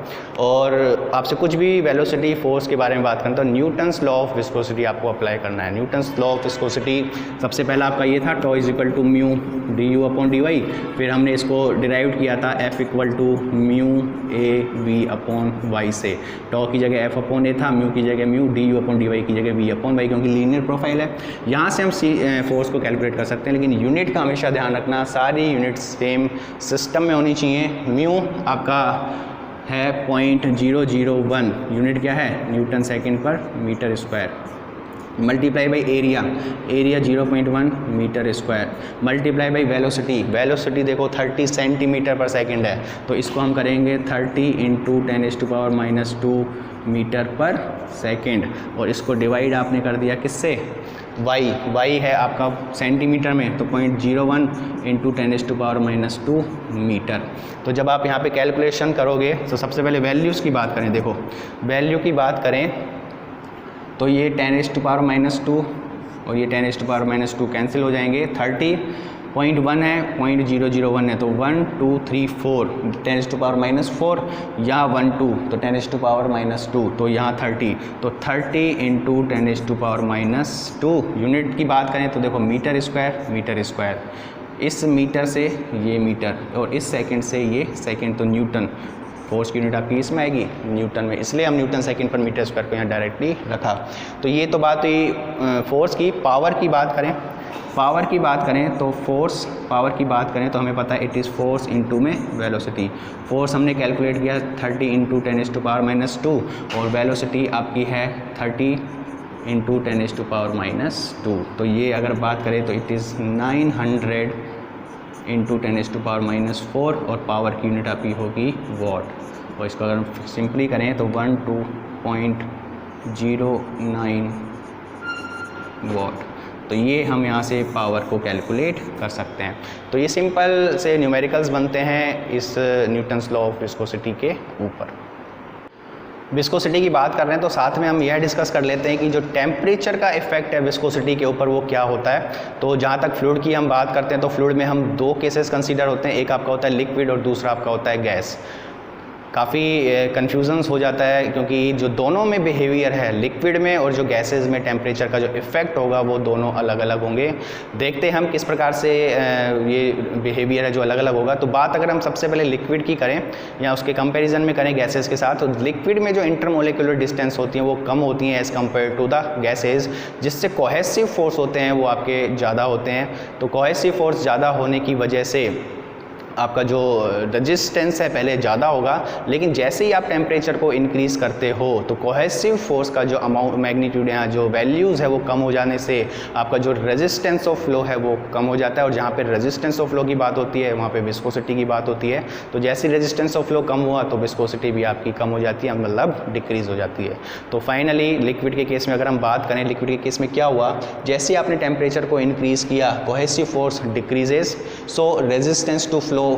और आपसे कुछ भी वेलोसिटी फोर्स के बारे में बात करें तो न्यूटन्स लॉ ऑफ विस्कोसिटी आपको अप्लाई करना है। न्यूटन्स लॉ ऑफ विस्कोसिटी सबसे पहला आपका ये था, tau is equal to mu D U upon D Y. फिर हमने इसको डिराइव किया था F equal to mu A V upon Y से। टॉ की जगह एफ अपॉन ए था, म्यू की जगह mu, D U upon D Y की जगह वी अपॉन वाई, क्योंकि लीनियर प्रोफाइल है। यहाँ से हम फोर्स को कैलकुलेट कर सकते हैं, लेकिन यूनिट का हमेशा ध्यान रखना, सारी यूनिट सेम सिस्टम में होनी चाहिए। म्यू आपका है 0.001, यूनिट क्या है, न्यूटन सेकेंड पर metre square, multiply by area, area 0.1 metre square, multiply by velocity, velocity देखो 30 सेंटीमीटर पर सेकेंड है, तो इसको हम करेंगे 30 इंटू 10⁻⁻² मीटर पर सेकेंड, और इसको डिवाइड आपने कर दिया किससे, वाई, वाई है आपका सेंटीमीटर में, तो 0.01 इंटू 10⁻⁻² मीटर। तो जब आप यहाँ पे कैलकुलेशन करोगे तो सबसे पहले वैल्यूज़ की बात करें, देखो वैल्यू की बात करें तो ये 10⁻⁻² और ये 10⁻⁻² कैंसिल हो जाएंगे, 30.1 है, 0.001 है, तो 1 2 3 4 10⁻⁻4 या 1 2 तो 10⁻⁻2, तो यहाँ 30, तो 30 इंटू 10⁻⁻2। यूनिट की बात करें तो देखो मीटर स्क्वायर, मीटर स्क्वायर, इस मीटर से ये मीटर और इस सेकंड से ये सेकंड, तो न्यूटन, फोर्स की यूनिट आपकी इसमें आएगी न्यूटन में, इसलिए हम न्यूटन सेकंड पर मीटर स्क्वायर को यहाँ डायरेक्टली रखा। तो ये तो बात हुई फोर्स की। पावर की बात करें, पावर की बात करें तो फोर्स, पावर की बात करें तो हमें पता है इट इज़ फोर्स इनटू में वेलोसिटी। फोर्स हमने कैलकुलेट किया 30 इंटू 10⁻⁻2 और वेलोसिटी आपकी है 30 इंटू 10⁻⁻2। तो ये अगर बात करें तो इट इज़ 900 इंटू 10⁻⁻4 और पावर की यूनिट आपकी होगी वॉट, और इसको अगर हम सिंपली करें तो 12.09 वॉट। तो ये हम यहाँ से पावर को कैलकुलेट कर सकते हैं। तो ये सिंपल से न्यूमेरिकल्स बनते हैं इस न्यूटन्स लॉ ऑफ विस्कोसिटी के ऊपर। विस्कोसिटी की बात कर रहे हैं तो साथ में हम यह डिस्कस कर लेते हैं कि जो टेम्परेचर का इफेक्ट है विस्कोसिटी के ऊपर वो क्या होता है। तो जहाँ तक फ्लूइड की हम बात करते हैं तो फ्लूइड में हम दो केसेस कंसीडर होते हैं, एक आपका होता है लिक्विड और दूसरा आपका होता है गैस। काफ़ी कन्फ्यूजन्स हो जाता है क्योंकि जो दोनों में बिहेवियर है, लिक्विड में और जो गैसेस में टेम्परेचर का जो इफ़ेक्ट होगा वो दोनों अलग अलग होंगे। देखते हैं हम किस प्रकार से ये बिहेवियर है जो अलग अलग होगा। तो बात अगर हम सबसे पहले लिक्विड की करें या उसके कंपैरिजन में करें गैसेस के साथ, तो लिक्विड में जो इंटरमोलिकुलर डिस्टेंस होती हैं वो कम होती हैं as compared to the gases, जिससे कोहेसिव फोर्स होते हैं वो आपके ज़्यादा होते हैं। तो कोहेसिव फोर्स ज़्यादा होने की वजह से आपका जो रेजिस्टेंस है पहले ज़्यादा होगा, लेकिन जैसे ही आप टेम्परेचर को इंक्रीज़ करते हो तो कोहेसिव फोर्स का जो अमाउंट, मैग्नीट्यूड या जो वैल्यूज़ है वो कम हो जाने से आपका जो रेजिस्टेंस ऑफ फ्लो है वो कम हो जाता है। और जहाँ पे रेजिस्टेंस ऑफ फ्लो की बात होती है वहाँ पे विस्कोसिटी की बात होती है। तो जैसे रेजिस्टेंस ऑफ फ्लो कम हुआ तो विस्कोसिटी भी आपकी कम हो जाती है, मतलब डिक्रीज़ हो जाती है। तो फाइनली लिक्विड के केस में अगर हम बात करें, लिक्विड के केस में क्या हुआ, जैसे आपने टेम्परेचर को इंक्रीज़ किया cohesive force decreases, so resistance to flow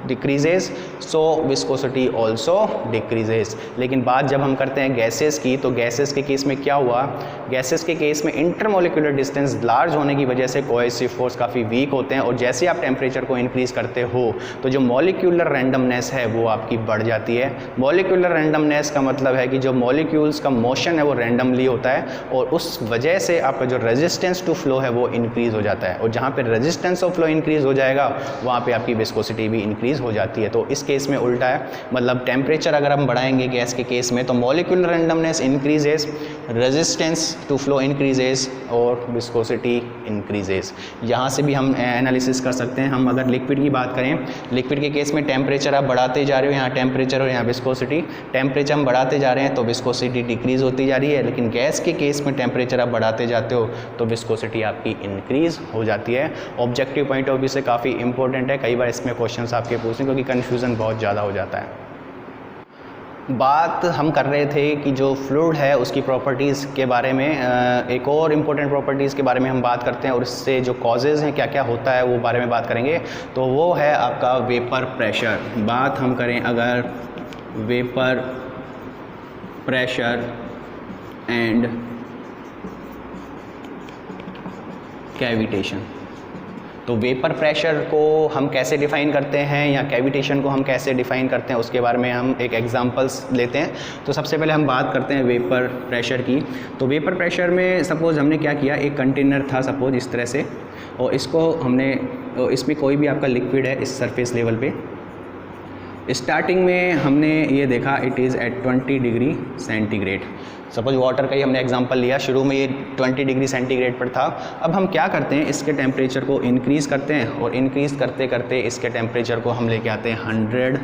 decreases, so viscosity also decreases. लेकिन बात जब हम करते हैं गैसेस की, तो गैसेस के केस में क्या हुआ, गैसेस के केस में इंटरमोलिकुलर डिस्टेंस लार्ज होने की वजह से कोहेसिव फोर्स काफ़ी वीक होते हैं, और जैसे आप टेम्परेचर को इंक्रीज़ करते हो तो जो मॉलिक्यूलर रैंडमनेस है वो आपकी बढ़ जाती है। मॉलिक्यूलर रैंडमनेस का मतलब है कि जो मॉलिक्यूल्स का मोशन है वो रैंडमली होता है, और उस वजह से आपका जो रेजिस्टेंस टू फ्लो है वो इंक्रीज़ हो जाता है, और जहाँ पे रेजिस्टेंस ऑफ फ्लो इंक्रीज़ हो जाएगा वहाँ पे आपकी विस्कोसिटी विस्कोसिटी भी इंक्रीज़ हो जाती है। तो इस केस में उल्टा है, मतलब टेम्परेचर अगर हम बढ़ाएंगे गैस के केस में तो molecular randomness increases, resistance to flow increases और विस्कोसिटी इंक्रीजेस। यहाँ से भी हम एनालिसिस कर सकते हैं। हम अगर लिक्विड की बात करें, लिक्विड के केस में टेम्परेचर आप बढ़ाते जा रहे हो, यहाँ टेम्परेचर और यहाँ विस्कोसिटी, टेम्परेचर हम बढ़ाते जा रहे हैं तो विस्कोसिटी डिक्रीज़ होती जा रही है, लेकिन गैस के केस में टेम्परेचर आप बढ़ाते जाते हो तो विस्कोसिटी आपकी इंक्रीज़ हो जाती है। ऑब्जेक्टिव पॉइंट ऑफ व्यू से काफ़ी इंपॉर्टेंट है, कई बार इसमें क्वेश्चंस आपके पूछने क्योंकि कन्फ्यूज़न बहुत ज़्यादा हो जाता है। बात हम कर रहे थे कि जो फ्लूइड है उसकी प्रॉपर्टीज़ के बारे में, एक और इम्पोर्टेंट प्रॉपर्टीज़ के बारे में हम बात करते हैं और इससे जो कॉजेज़ हैं क्या क्या होता है वो बारे में बात करेंगे। तो वो है आपका वेपर प्रेशर। बात हम करें अगर वेपर प्रेशर एंड कैविटेशन, तो वेपर प्रेशर को हम कैसे डिफ़ाइन करते हैं या कैविटेशन को हम कैसे डिफ़ाइन करते हैं उसके बारे में हम एक एग्जांपल्स लेते हैं। तो सबसे पहले हम बात करते हैं वेपर प्रेशर की। तो वेपर प्रेशर में सपोज़ हमने क्या किया, एक कंटेनर था सपोज़ इस तरह से, और इसको हमने, इसमें कोई भी आपका लिक्विड है इस सरफेस लेवल पे, स्टार्टिंग में हमने ये देखा it is at 20 degree centigrade. Suppose water का ही हमने एग्जांपल लिया, शुरू में ये 20 डिग्री सेंटीग्रेड पर था। अब हम क्या करते हैं, इसके टेम्परेचर को इंक्रीज़ करते हैं और इंक्रीज़ करते करते इसके टेम्परेचर को हम लेके आते हैं 100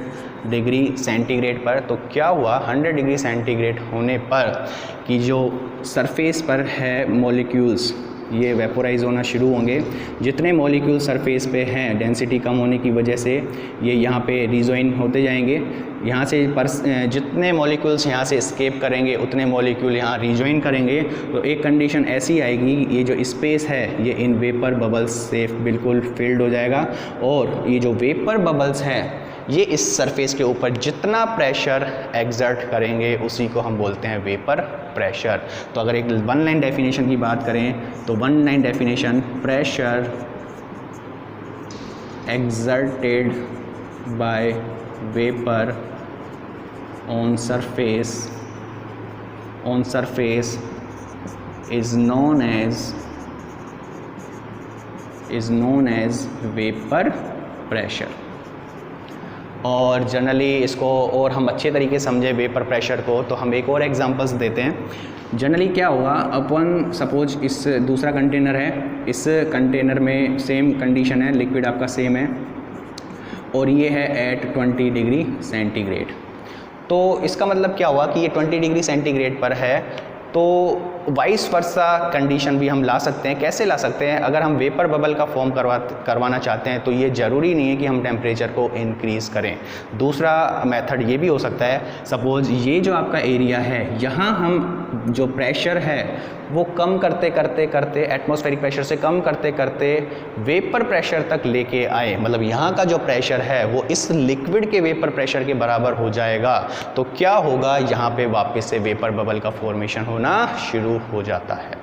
डिग्री सेंटीग्रेड पर। तो क्या हुआ, 100 डिग्री सेंटीग्रेड होने पर कि जो सरफेस पर है मॉलिक्यूल्स ये वेपोराइज होना शुरू होंगे। जितने मॉलिक्यूल सरफेस पे हैं डेंसिटी कम होने की वजह से ये यहाँ पे रिजॉइन होते जाएंगे। यहाँ से जितने मॉलिक्यूल्स यहाँ से एस्केप करेंगे उतने मॉलिक्यूल यहाँ रिजॉइन करेंगे। तो एक कंडीशन ऐसी आएगी, ये जो स्पेस है ये इन वेपर बबल्स से बिल्कुल फिल्ड हो जाएगा और ये जो वेपर बबल्स हैं ये इस सरफेस के ऊपर जितना प्रेशर एक्सर्ट करेंगे उसी को हम बोलते हैं वेपर प्रेशर। तो अगर एक वन लाइन डेफिनेशन की बात करें तो one line definition, pressure exerted by vapour on surface is known as vapour pressure. और जनरली इसको और हम अच्छे तरीके से समझे वेपर प्रेशर को तो हम एक और एग्जांपल्स देते हैं। जनरली क्या होगा, अपन सपोज इस दूसरा कंटेनर है, इस कंटेनर में सेम कंडीशन है, लिक्विड आपका सेम है और ये है एट 20 डिग्री सेंटीग्रेड। तो इसका मतलब क्या हुआ कि ये 20 डिग्री सेंटीग्रेड पर है, तो वाइस वर्सा कंडीशन भी हम ला सकते हैं। कैसे ला सकते हैं, अगर हम वेपर बबल का फॉर्म करवाना चाहते हैं तो ये ज़रूरी नहीं है कि हम टेम्परेचर को इंक्रीज़ करें। दूसरा मेथड ये भी हो सकता है, सपोज़ ये जो आपका एरिया है यहाँ हम जो प्रेशर है वो कम करते करते एटमॉस्फेरिक प्रेशर से कम करते करते वेपर प्रेशर तक लेके आए, मतलब यहाँ का जो प्रेशर है वो इस लिक्विड के वेपर प्रेशर के बराबर हो जाएगा। तो क्या होगा, यहाँ पे वापस से वेपर बबल का फॉर्मेशन होना शुरू हो जाता है।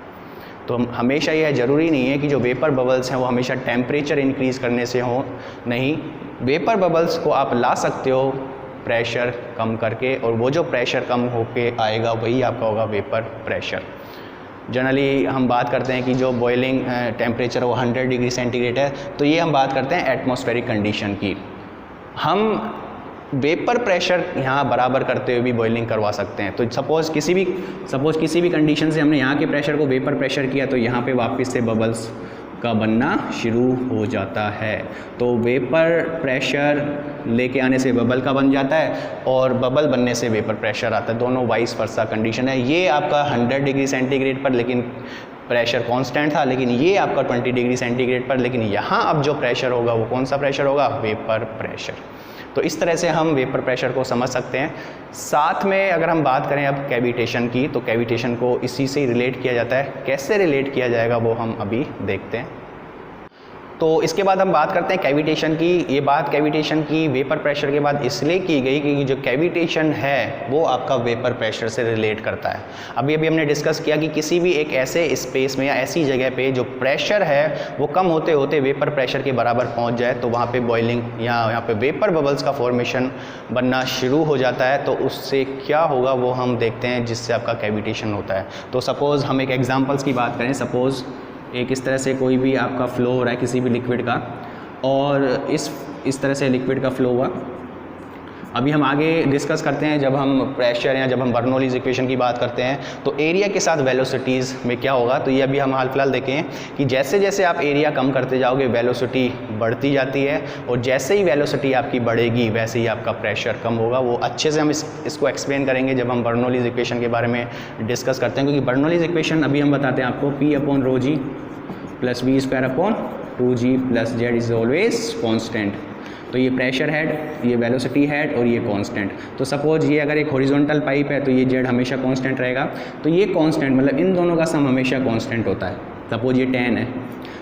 तो हमेशा यह ज़रूरी नहीं है कि जो वेपर बबल्स हैं वो हमेशा टेम्परेचर इंक्रीज़ करने से हो, नहीं, वेपर बबल्स को आप ला सकते हो प्रेशर कम करके, और वो जो प्रेशर कम होके आएगा वही आपका होगा वेपर प्रेशर। जनरली हम बात करते हैं कि जो बॉइलिंग टेम्परेचर वो 100 डिग्री सेंटीग्रेड है, तो ये हम बात करते हैं एटमॉस्फेरिक कंडीशन की। हम वेपर प्रेशर यहाँ बराबर करते हुए भी बॉइलिंग करवा सकते हैं। तो सपोज़ किसी भी कंडीशन से हमने यहाँ के प्रेशर को वेपर प्रेशर किया तो यहाँ पे वापस से बबल्स का बनना शुरू हो जाता है। तो वेपर प्रेशर लेके आने से बबल का बन जाता है और बबल बनने से वेपर प्रेशर आता है, दोनों वाइस वर्सा कंडीशन है। ये आपका 100 डिग्री सेंटीग्रेड पर लेकिन प्रेशर कांस्टेंट था, लेकिन ये आपका 20 डिग्री सेंटीग्रेड पर, लेकिन यहाँ अब जो प्रेशर होगा वो कौन सा प्रेशर होगा, वेपर प्रेशर। तो इस तरह से हम वेपर प्रेशर को समझ सकते हैं। साथ में अगर हम बात करें अब कैविटेशन की, तो कैविटेशन को इसी से रिलेट किया जाता है। कैसे रिलेट किया जाएगा वो हम अभी देखते हैं। तो इसके बाद हम बात करते हैं कैविटेशन की। ये बात कैविटेशन की वेपर प्रेशर के बाद इसलिए की गई कि जो कैविटेशन है वो आपका वेपर प्रेशर से रिलेट करता है। अभी हमने डिस्कस किया कि किसी भी एक ऐसे स्पेस में या ऐसी जगह पे जो प्रेशर है वो कम होते होते वेपर प्रेशर के बराबर पहुंच जाए तो वहाँ पे बॉइलिंग या यहाँ पे वेपर बबल्स का फॉर्मेशन बनना शुरू हो जाता है। तो उससे क्या होगा वो हम देखते हैं, जिससे आपका कैविटेशन होता है। तो सपोज़ हम एक एग्जाम्पल्स की बात करें, सपोज़ एक इस तरह से कोई भी आपका फ्लो हो रहा है किसी भी लिक्विड का, और इस तरह से लिक्विड का फ्लो हुआ। अभी हम आगे डिस्कस करते हैं, जब हम प्रेशर या जब हम बर्नौलीज़ इक्वेशन की बात करते हैं तो एरिया के साथ वेलोसिटीज़ में क्या होगा। तो ये अभी हम हाल फिलहाल देखें कि जैसे जैसे आप एरिया कम करते जाओगे वेलोसिटी बढ़ती जाती है, और जैसे ही वेलोसिटी आपकी बढ़ेगी वैसे ही आपका प्रेशर कम होगा। वो अच्छे से हम इसको एक्सप्लेन करेंगे जब हम बर्नौलीज़ इक्वेशन के बारे में डिस्कस करते हैं, क्योंकि बर्नौलीज़ इक्वेशन अभी हम बताते हैं आपको P/ρg + V²/2g + z is always constant. तो ये प्रेशर हेड, ये वेलोसिटी हेड और ये कांस्टेंट। तो सपोज ये अगर एक हॉरिजॉन्टल पाइप है तो ये जेड हमेशा कांस्टेंट रहेगा। तो ये कांस्टेंट मतलब इन दोनों का सम हमेशा कांस्टेंट होता है। सपोज ये 10 है,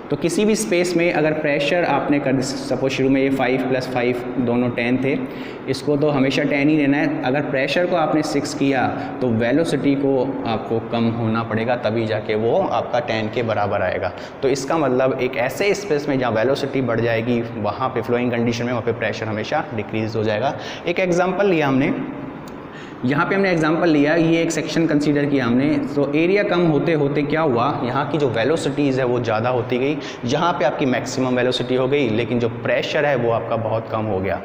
तो किसी भी स्पेस में अगर प्रेशर आपने कर, सपोज शुरू में ये 5 + 5 दोनों 10 थे, इसको तो हमेशा 10 ही लेना है। अगर प्रेशर को आपने 6 किया तो वेलोसिटी को आपको कम होना पड़ेगा, तभी जाके वो आपका 10 के बराबर आएगा। तो इसका मतलब एक ऐसे स्पेस में जहाँ वेलोसिटी बढ़ जाएगी वहाँ पे फ्लोइंग कंडीशन में वहाँ पे प्रेशर हमेशा डिक्रीज़ हो जाएगा। एक एग्जाम्पल लिया हमने, यहाँ पे हमने एग्जांपल लिया, ये एक सेक्शन कंसीडर किया हमने। तो एरिया कम होते होते क्या हुआ, यहाँ की जो वेलोसिटीज़ है वो ज़्यादा होती गई, जहाँ पे आपकी मैक्सिमम वेलोसिटी हो गई, लेकिन जो प्रेशर है वो आपका बहुत कम हो गया।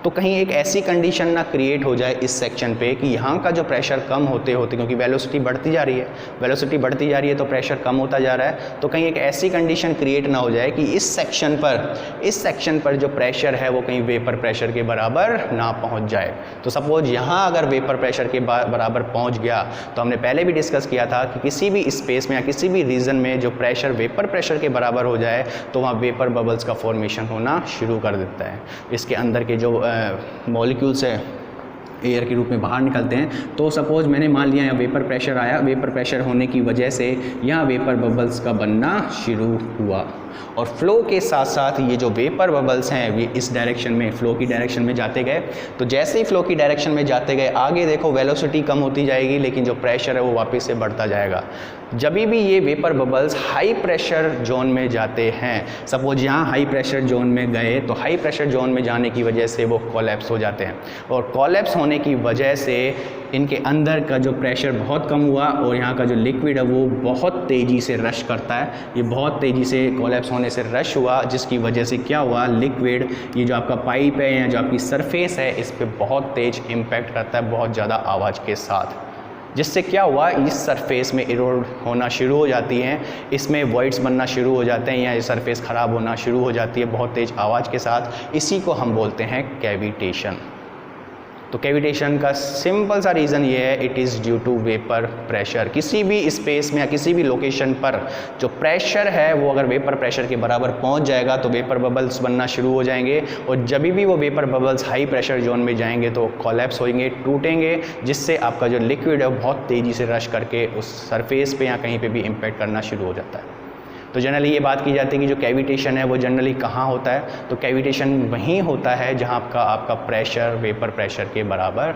तो कहीं एक ऐसी कंडीशन ना क्रिएट हो जाए इस सेक्शन पे कि यहाँ का जो प्रेशर कम होते होते, क्योंकि वेलोसिटी बढ़ती जा रही है, वेलोसिटी बढ़ती जा रही है तो प्रेशर कम होता जा रहा है, तो कहीं एक ऐसी कंडीशन क्रिएट ना हो जाए कि इस सेक्शन पर जो प्रेशर है वो कहीं वेपर प्रेशर के बराबर ना पहुँच जाए। तो सपोज यहाँ अगर वेपर प्रेशर के बराबर पहुँच गया, तो हमने पहले भी डिस्कस किया था कि किसी भी स्पेस में या किसी भी रीजन में जो प्रेशर वेपर प्रेशर के बराबर हो जाए तो वहाँ वेपर बबल्स का फॉर्मेशन होना शुरू कर देता है। इसके अंदर के जो मॉलिक्यूल्स है एयर के रूप में बाहर निकलते हैं। तो सपोज मैंने मान लिया यहाँ वेपर प्रेशर आया, वेपर प्रेशर होने की वजह से यहाँ वेपर बबल्स का बनना शुरू हुआ, और फ्लो के साथ साथ ये जो वेपर बबल्स हैं ये इस डायरेक्शन में, फ्लो की डायरेक्शन में जाते गए। तो जैसे ही फ्लो की डायरेक्शन में जाते गए आगे देखो वेलोसिटी कम होती जाएगी, लेकिन जो प्रेशर है वो वापस से बढ़ता जाएगा। जब भी ये vapour bubbles high pressure zone में जाते हैं, सपोज यहाँ हाई प्रेशर जोन में गए, तो हाई प्रेशर जोन में जाने की वजह से वो कोलैप्स हो जाते हैं, और कोलैप्स होने की वजह से इनके अंदर का जो प्रेशर बहुत कम हुआ और यहाँ का जो लिक्विड है वो बहुत तेज़ी से रश करता है। ये बहुत तेज़ी से कोलैप्स होने से रश हुआ, जिसकी वजह से क्या हुआ, लिक्विड ये जो आपका पाइप है या जो आपकी सरफेस है इस पर बहुत तेज़ इम्पैक्ट करता है, बहुत ज़्यादा आवाज़ के साथ, जिससे क्या हुआ, इस सरफेस में इरोड होना शुरू हो जाती हैं, इसमें वॉइड्स बनना शुरू हो जाते हैं, या ये सरफेस ख़राब होना शुरू हो जाती है बहुत तेज़ आवाज़ के साथ। इसी को हम बोलते हैं कैविटेशन। तो कैविटेशन का सिंपल सा रीज़न ये है, it is due to vapour pressure. किसी भी स्पेस में या किसी भी लोकेशन पर जो प्रेशर है वो अगर वेपर प्रेशर के बराबर पहुंच जाएगा तो वेपर बबल्स बनना शुरू हो जाएंगे, और जब भी वो vapour bubbles high pressure zone में जाएंगे तो कोलैप्स होंगे, टूटेंगे, जिससे आपका जो लिक्विड है वो बहुत तेज़ी से रश करके उस सरफेस पे या कहीं पे भी इम्पैक्ट करना शुरू हो जाता है। तो जनरली ये बात की जाती है कि जो कैविटेशन है वो जनरली कहाँ होता है, तो कैविटेशन वहीं होता है जहाँ आपका प्रेशर वेपर प्रेशर के बराबर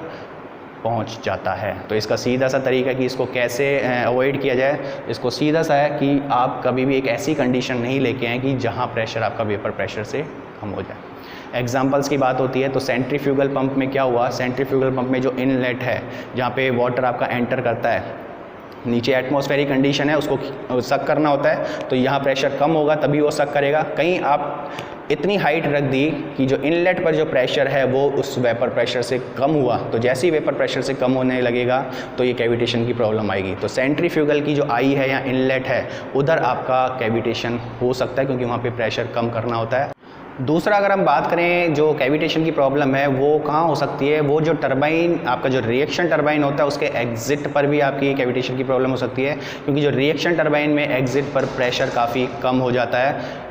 पहुँच जाता है। तो इसका सीधा सा तरीका है कि इसको कैसे अवॉइड किया जाए, इसको सीधा सा है कि आप कभी भी एक ऐसी कंडीशन नहीं लेके आएँ कि जहाँ प्रेशर आपका वेपर प्रेशर से कम हो जाए। एग्जाम्पल्स की बात होती है तो सेंट्रीफ्यूगल पंप में क्या हुआ, सेंट्रीफ्यूगल पंप में जो इनलेट है जहाँ पे वाटर आपका एंटर करता है, नीचे एटमॉस्फेरिक कंडीशन है, उसको सक करना होता है, तो यहाँ प्रेशर कम होगा तभी वो सक करेगा। कहीं आप इतनी हाइट रख दी कि जो इनलेट पर जो प्रेशर है वो उस वेपर प्रेशर से कम हुआ, तो जैसे ही वेपर प्रेशर से कम होने लगेगा तो ये कैविटेशन की प्रॉब्लम आएगी। तो सेंट्रीफ्यूगल की जो आई है या इनलेट है उधर आपका कैविटेशन हो सकता है, क्योंकि वहाँ पे प्रेशर कम करना होता है। दूसरा अगर हम बात करें जो कैविटेशन की प्रॉब्लम है वो कहाँ हो सकती है, वो जो टरबाइन आपका जो रिएक्शन टरबाइन होता है उसके एग्जिट पर भी आपकी कैविटेशन की प्रॉब्लम हो सकती है, क्योंकि जो रिएक्शन टरबाइन में एग्जिट पर प्रेशर काफ़ी कम हो जाता है,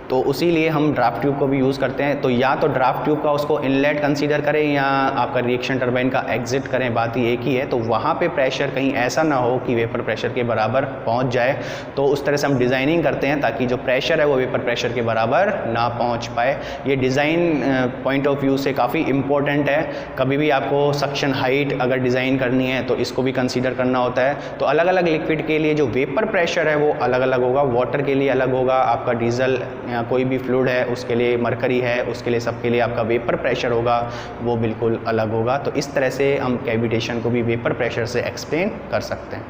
तो उसी लिए हम ड्राफ्ट ट्यूब को भी यूज़ करते हैं। तो या तो ड्राफ्ट ट्यूब का उसको इनलेट कंसीडर करें या आपका रिएक्शन टरबाइन का एग्जिट करें, बात ही एक ही है। तो वहाँ पे प्रेशर कहीं ऐसा ना हो कि वेपर प्रेशर के बराबर पहुँच जाए, तो उस तरह से हम डिज़ाइनिंग करते हैं ताकि जो प्रेशर है वो वेपर प्रेशर के बराबर ना पहुँच पाए। ये डिज़ाइन पॉइंट ऑफ व्यू से काफ़ी इम्पोर्टेंट है। कभी भी आपको सक्शन हाइट अगर डिज़ाइन करनी है तो इसको भी कंसीडर करना होता है। तो अलग अलग लिक्विड के लिए जो वेपर प्रेशर है वो अलग अलग होगा, वाटर के लिए अलग होगा, आपका डीजल कोई भी फ्लूइड है उसके लिए, मरकरी है उसके लिए, सबके लिए आपका वेपर प्रेशर होगा वो बिल्कुल अलग होगा। तो इस तरह से हम कैविटेशन को भी वेपर प्रेशर से एक्सप्लेन कर सकते हैं।